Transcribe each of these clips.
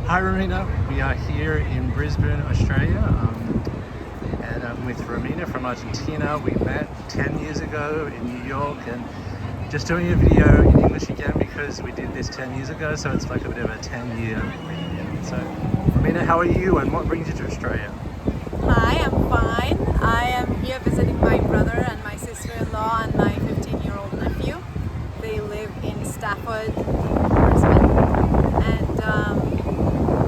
Hi Romina, we are here in Brisbane, Australia, and I'm with Romina from Argentina. We met 10 years ago in New York, and just doing a video in English again because we did this 10 years ago, so it's like a bit of a 10-year reunion. So Romina, how are you and what brings you to Australia? Hi, I'm fine. I am here visiting my brother and my sister-in-law and my 15-year-old nephew. They live in Stafford, Brisbane, and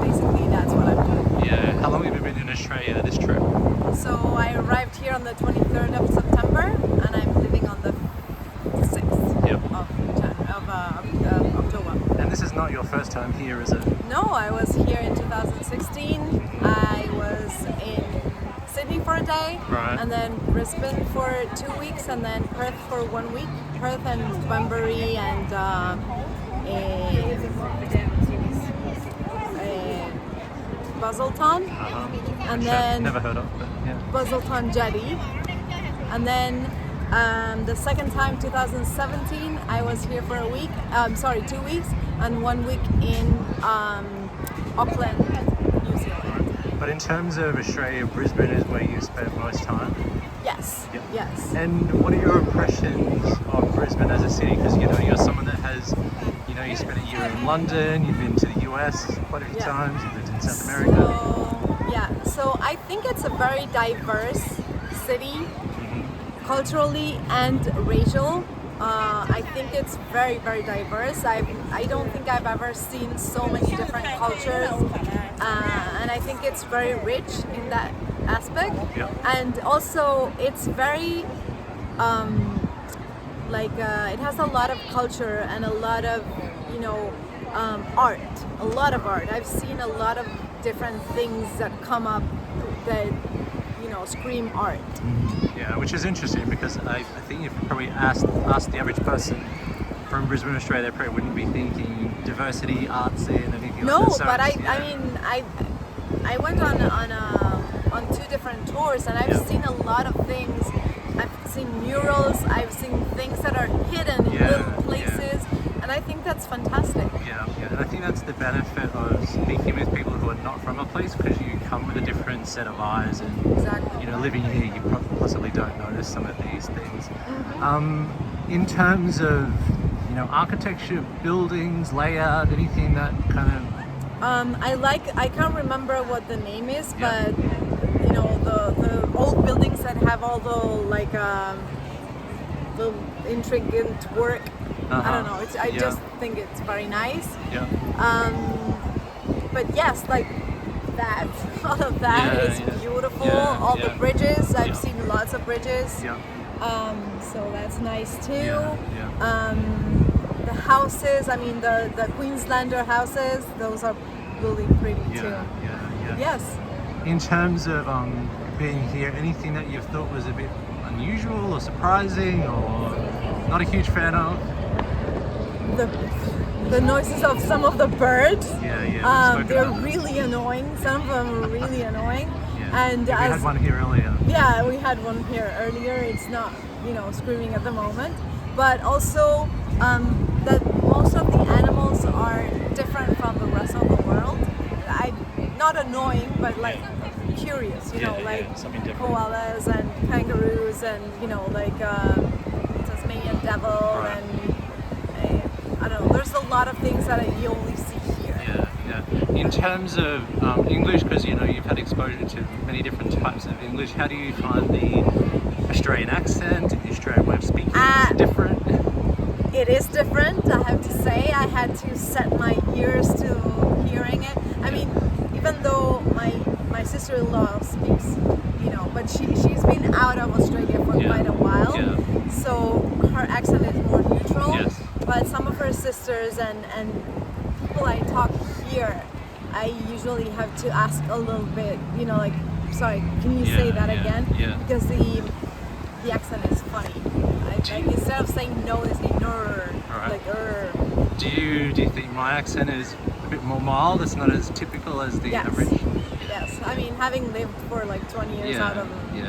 basically that's what I'm doing. Yeah, how long have you been in Australia this trip? So I arrived here on the 23rd of September, and I'm living on the 6th Yep. of October. And this is not your first time here, is it? No, I was here in 2016. I was in Sydney for a day, Right. and then Brisbane for 2 weeks, and then Perth for 1 week. Perth and Bunbury and Busselton, and then Never heard of, but yeah. Busselton Jetty, and then the second time, 2017, I was here for 2 weeks, and 1 week in Auckland, New Zealand. But in terms of Australia, Brisbane is where you spent most time. Yes, Yep. yes. And what are your impressions of Brisbane as a city? Because you're someone that has, you spent a year in London, you've been to the US quite a few times, you've lived in South America. So I think it's a very diverse city, culturally and racial. I think it's very, very diverse. I don't think I've ever seen so many different cultures, and I think it's very rich in that aspect. Yeah. And also it's very it has a lot of culture and a lot of art, a lot of art. I've seen a lot of different things that come up that scream art. Yeah, which is interesting because I think if you probably asked the average person from Brisbane, Australia, they probably wouldn't be thinking diversity, art scene, anything No, like that. So but it's- I went on 2 different tours, and I've seen a lot of things. I've seen murals, I've seen things that are hidden in little places, and I think that's fantastic. Yeah, and I think that's the benefit of speaking with people who are not from a place, because you come with a different set of eyes, and Exactly. living here, you possibly don't notice some of these things. In terms of architecture, buildings, layout, anything that kind of I can't remember what the name is, but the old buildings that have all the intricate work. I don't know. I just think it's very nice. Yeah. But yes, like that, all of that is beautiful. Yeah, All the bridges, I've Yeah. seen lots of bridges. Yeah. So that's nice too. Yeah. The houses, I mean the Queenslander houses, those are really pretty too. Yeah. Yes. In terms of being here, anything that you thought was a bit unusual or surprising or not a huge fan of? The noises of some of the birds. Yeah. They're really annoying. Some of them are really annoying. And we had one here earlier. Yeah, we had one here earlier. It's not, screaming at the moment. But also that most of the animals are different from the rest of the world. Not annoying, but like curious, something different. koalas and kangaroos and Tasmanian devil Right. and I don't know. There's a lot of things that you only see here. Yeah. In terms of English, because you've had exposure to many different types of English, how do you find the Australian accent, the Australian way of speaking? Is it different? It is different, I have to say. I had to set my ears to hearing it. I mean, even though my sister-in-law speaks, but she's been out of Australia for quite a while, so her accent is more neutral. Yes. But some of her sisters and people I talk here, I usually have to ask a little bit, sorry, can you say that again? Yeah. Because the accent is funny. Like instead of saying no, they say no, Right. like Do you think my accent is a bit more mild? It's not as typical as the average? Yes. I mean, having lived for like 20 years out of it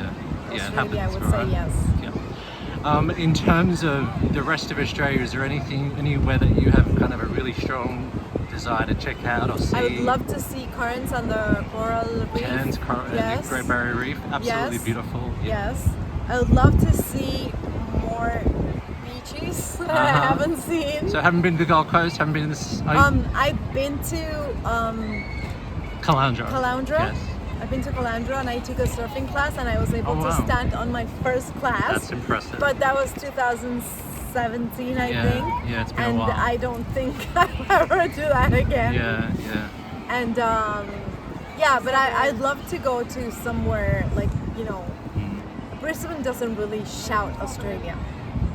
Australia, I happens, would say right? yes. Yeah. In terms of the rest of Australia, is there anywhere that you have kind of a really strong desire to check out or see? I would love to see currents on the coral reef. The Great Barrier Reef, absolutely Yes. beautiful. Yeah. Yes. I would love to see more beaches that I haven't seen. So haven't been to the Gold Coast, haven't been to this... I've been to Caloundra. Caloundra. Yes. I've been to Caloundra and I took a surfing class and I was able to wow. stand on my first class. That's impressive. But that was 2017, I think. Yeah, it's been and a while. I don't think I'll ever do that again. Yeah. And yeah, but I'd love to go to somewhere like, you know, Brisbane doesn't really shout Australia.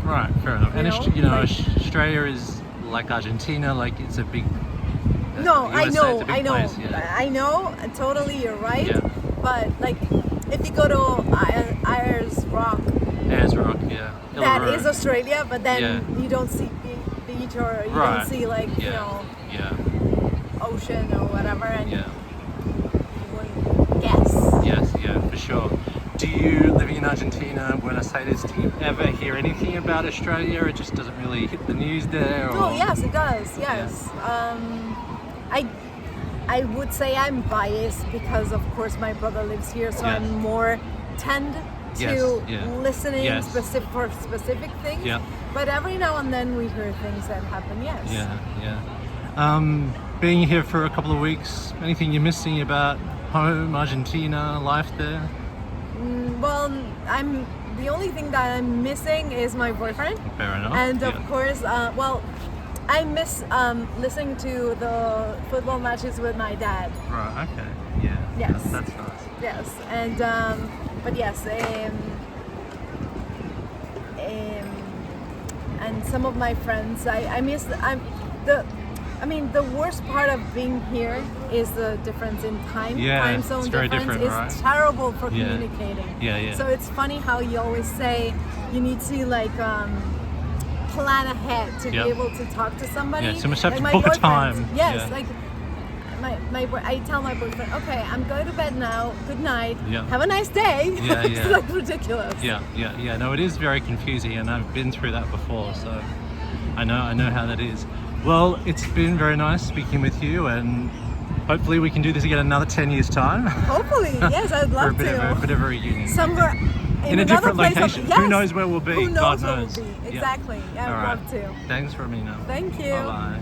Right, fair enough. And You know, like- Australia is like Argentina, like it's a big... No, I USA, know, it's a big I know, place, yeah. I know. Totally, you're right. Yeah. But like, if you go to Ayers Rock, Ayers Rock, yeah. that Uluru. is Australia. But then Yeah. you don't see beach or you Right. don't see like you know Yeah. ocean or whatever, and Yeah. you wouldn't guess. Yes, yeah, for sure. Do you, living in Argentina, Buenos Aires, do you ever hear anything about Australia? It just doesn't really hit the news there? Or... Oh yes, it does. Yes. I would say I'm biased because of course my brother lives here, so Yes. I'm more tend to Yes, yeah. listening Yes. for specific things. Yeah. But every now and then we hear things that happen. Yes. Yeah. Being here for a couple of weeks, anything you're missing about home, Argentina, life there? Well, the only thing that I'm missing is my boyfriend. Fair enough. And of yeah. course, well, I miss listening to the football matches with my dad. Right, okay. Yeah. Yes. That's nice. Yes, and but yes, and some of my friends, I miss. I mean, the worst part of being here is the difference in time. Yeah, time zone it's very difference different, is right? terrible for Yeah. communicating. Yeah. So it's funny how you always say you need to like plan ahead to Yep. be able to talk to somebody. Yeah, so much have Like to my book a boyfriend. time. Yes, Yeah. like I tell my boyfriend, okay, I'm going to bed now. Good night. Yeah. Have a nice day. Yeah, It's yeah. like ridiculous. Yeah. No, it is very confusing, and I've been through that before, so I know how that is. Well, it's been very nice speaking with you, and hopefully we can do this again in another 10 years' time. Hopefully, yes, I'd For a love bit to. of a reunion. Somewhere In a another different place location. yes. Who knows where we'll be? Who knows God where knows. we'll be? Yeah. Exactly. Yeah, All I'd right. love to. Thanks, Romina. Thank you. Bye-bye.